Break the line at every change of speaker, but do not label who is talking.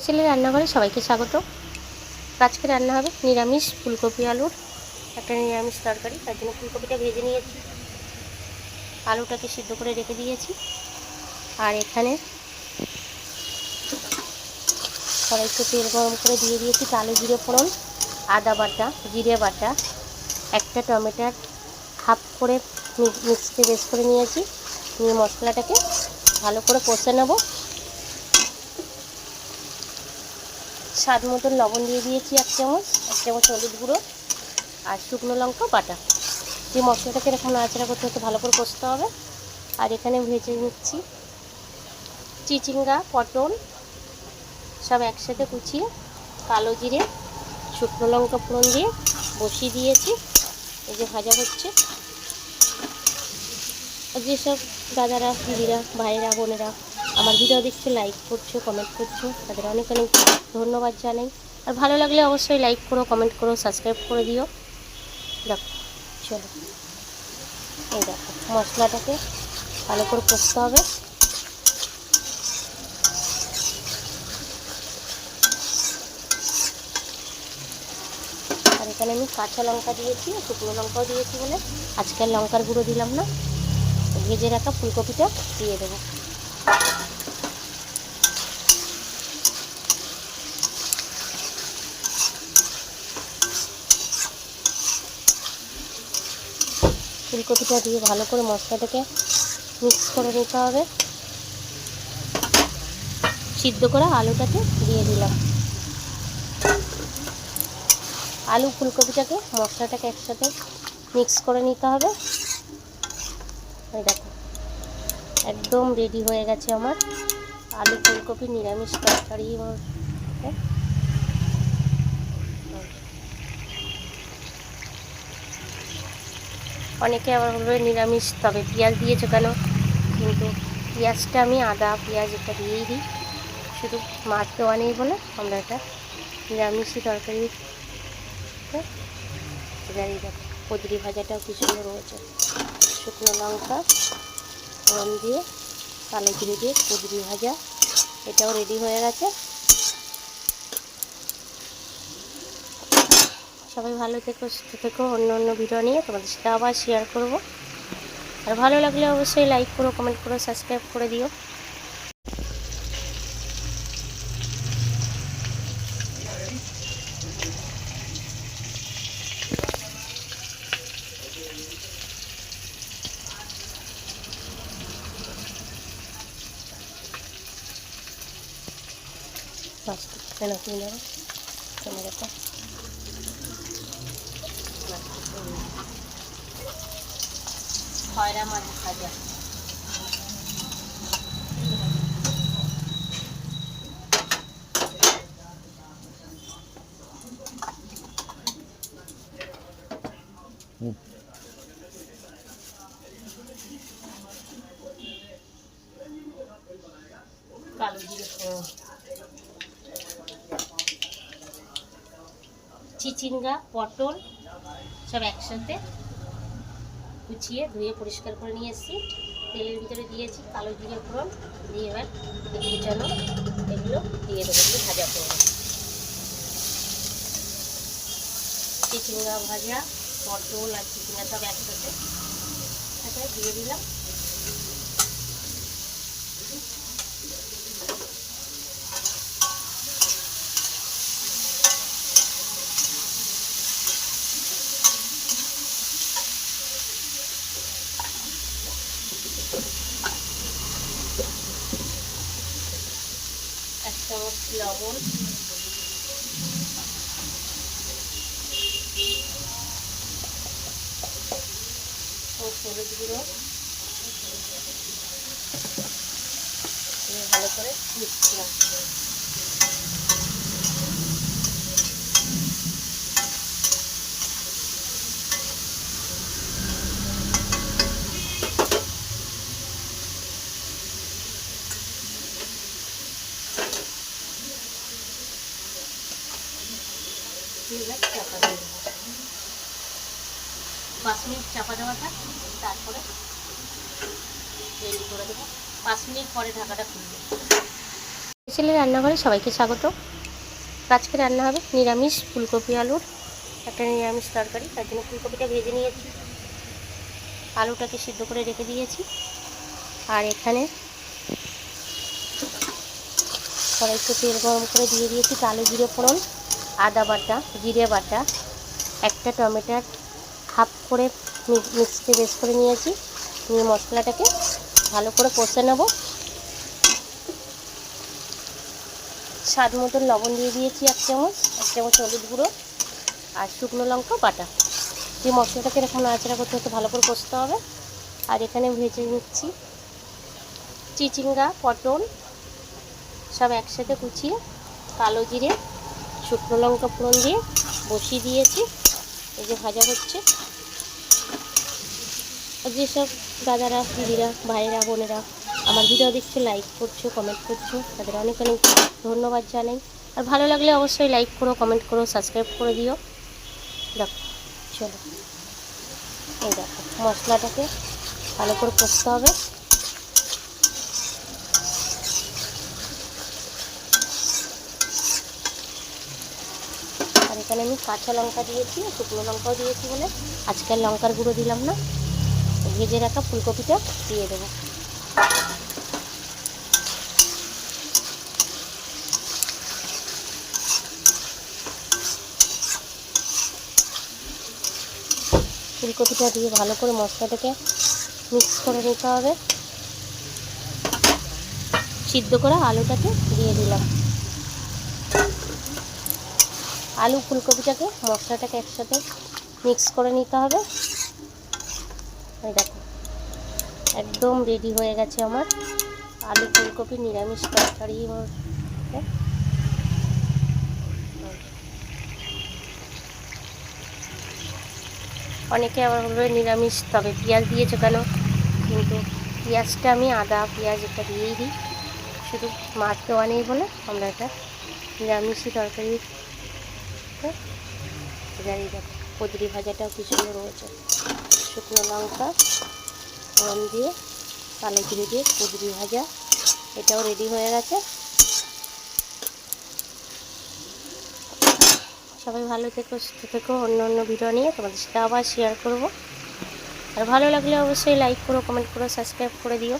ছেলে রান্নাঘরে সবাইকে স্বাগত। আজকে রান্না হবে নিরামিষ ফুলকপি আলুর একটা নিরামিষ তরকারি। তার জন্য ফুলকপিটা ভেজে নিয়েছি, আলুটাকে সিদ্ধ করে রেখে দিয়েছি। আর এখানে কড়াইতে তেল গরম করে দিয়ে দিয়েছি কালো জিরে ফোড়ন, আদা বাটা, জিরে বাটা, একটা টমেটোর হাফ করে মিক্সিতে পেস্ট করে নিয়েছি। নিয়ে মশলাটাকে ভালো করে কষে নেব। স্বাদ মতন লবণ দিয়ে দিয়েছি এক চামচ হলুদ গুঁড়ো আর শুকনো লঙ্কা বাটা। যে মশলাটাকে এরকম নাড়াচাড়া করতে হতে ভালো করে কষতে হবে। আর এখানে ভেজে নিচ্ছি চিচিঙ্গা, পটল সব একসাথে কুচিয়ে কালো জিরে শুকনো লঙ্কা ফোড়ন দিয়ে বসিয়ে দিয়েছি। এই যে ভাজা হচ্ছে। যেসব দাদারা, দিদিরা, ভাইয়েরা, বোনেরা আমার ভিডিও দেখছো, লাইক করছো, কমেন্ট করছো, তাদের অনেক অনেক ধন্যবাদ জানাই। আর ভালো লাগলে অবশ্যই লাইক করো, কমেন্ট করো, সাবস্ক্রাইব করে দিও। দেখো, চলো এই দেখো মশলাটাকে ভালো করে কষতে হবে। আর এখানে আমি কাঁচা লঙ্কা দিয়েছি, শুকনো লঙ্কাও দিয়েছি বলে আজকে আর লঙ্কার গুঁড়ো দিলাম না। ভেজে রাখা ফুলকপিটা দিয়ে দেবো। ফুলকপিটা দিয়ে ভালো করে মশলাটাকে মিক্স করে নিতে হবে। সিদ্ধ করা আলুটাকে দিয়ে দিলাম। আলু ফুলকপিটাকে মশলাটাকে একসাথে মিক্স করে নিতে হবে। এই দেখো একদম রেডি হয়ে গেছে আমার আলু ফুলকপি নিরামিষ তরকারি। অনেকে আবার বলবে নিরামিষ তবে পেঁয়াজ দিয়েছো কেন, কিন্তু পেঁয়াজটা আমি আদা পেঁয়াজ এটা দিয়েই দিই। শুধু মাছ দেওয়া নেই বলে আমরা এটা নিরামিষই তরকারি। এবারে দেখো কুঁদরি ভাজাটাও কি সুন্দর হয়েছে। শুকনো লঙ্কা ফোড়ন দিয়ে কালো জিরে দিয়ে কুঁদরি ভাজা এটাও রেডি হয়ে গেছে। সবাই ভালো থেকো, সুস্থ থেকো। অন্য অন্য ভিডিও নিয়ে তোমাদের সাথে আবার শেয়ার করব। আর ভালো লাগলে অবশ্যই লাইক করো, কমেন্ট করো, সাবস্ক্রাইব করে দিও। কেন কিনে দেবো তোমার একটা খয়রা মাছ ভাজা। কালো জিরে ফোড়ন, চিচিঙ্গা, পটল সব একসাথে কুচিয়ে ধুয়ে পরিষ্কার করে নিয়ে এসেছি। তেলের ভিতরে দিয়েছি কালো জিরে ফোড়ন দিয়ে এবার কুচানো এগুলো দিয়ে দেবো, দিয়ে ভাজা করবো। চিচিঙ্গা ভাজা, পটল আর চিচিঙ্গা সব একসাথে দিয়ে দিলাম। এক চামচ লবণ, হলুদ গুঁড়ো ভালো করে মিক্স করলাম। চাপা দিয়ে 5 মিনিট চাপা দেওয়া থাক, তারপরে রেডি করে দেবো। 5 মিনিট পরে ঢাকাটা খুলবো। ছেলে রান্নাঘরে সবাইকে স্বাগত। আজকে রান্না হবে নিরামিষ ফুলকপি আলুর একটা নিরামিষ তরকারি। তার জন্য ফুলকপিটা ভেজে নিয়েছি, আলুটাকে সিদ্ধ করে রেখে দিয়েছি। আর এখানে কড়াইতে তেল গরম করে দিয়ে দিয়েছি কালো জিরে ফোড়ন, আদা বাটা, জিরে বাটা, একটা টমেটোর হাফ করে মিক্সিতে পেস্ট করে নিয়েছি। নিয়ে মশলাটাকে ভালো করে কষে নেব। স্বাদ মতন লবণ দিয়ে দিয়েছি এক চামচ হলুদ গুঁড়ো আর শুকনো লঙ্কা বাটা। যে মশলাটাকে এরকম নাড়াচাড়া করতে হতে ভালো করে কষতে হবে। আর এখানে ভেজে নিচ্ছি চিচিঙ্গা, পটল সব একসাথে কুচিয়ে কালো জিরে শুকনো লঙ্কা ফোড়ন দিয়ে বসিয়ে দিয়েছি। এই যে ভাজা হচ্ছে। যেসব দাদারা, দিদিরা, ভাইয়েরা, বোনেরা আমার ভিডিও দেখছো, লাইক করছো, কমেন্ট করছো, তাদের অনেক অনেক ধন্যবাদ জানাই। আর ভালো লাগলে অবশ্যই লাইক করো, কমেন্ট করো, সাবস্ক্রাইব করে দিও। দেখো, চলো এই দেখো মশলাটাকে ভালো করে কষতে হবে। আর এখানে আমি কাঁচা লঙ্কা দিয়েছি, শুকনো লঙ্কাও দিয়েছি বলে আজকাল লঙ্কার গুঁড়ো দিলাম না। ভেজে রাখা ফুলকপিটা দিয়ে দেবো। ফুলকপিটা দিয়ে ভালো করে মশলাটাকে মিক্স করে নিতে হবে। সিদ্ধ করা আলুটাকে দিয়ে দিলাম। আলু ফুলকপিটাকে মশলাটাকে একসাথে মিক্স করে নিতে হবে। এই দেখো একদম রেডি হয়ে গেছে আমার আলু ফুলকপি নিরামিষ তরকারি। অনেকে আবার বলবে নিরামিষ তবে পেঁয়াজ দিয়েছো কেন, কিন্তু পেঁয়াজটা আমি আদা পেঁয়াজ এটা দিয়েই দিই। শুধু মাছ দেওয়া নেই বলে আমরা এটা নিরামিষই তরকারি। এবারে দেখো কুঁদরি ভাজাটাও কি সুন্দর রয়েছে। শুকনো লঙ্কা ফোড়ন দিয়ে কালো জিরে দিয়ে কুঁদরি ভাজা এটাও রেডি হয়ে গেছে। সবাই ভালো থেকো, সুস্থ থেকো। অন্য অন্য ভিডিও নিয়ে তোমাদের সাথে আবার শেয়ার করব। আর ভালো লাগলে অবশ্যই লাইক করো, কমেন্ট করো, সাবস্ক্রাইব করে দিও।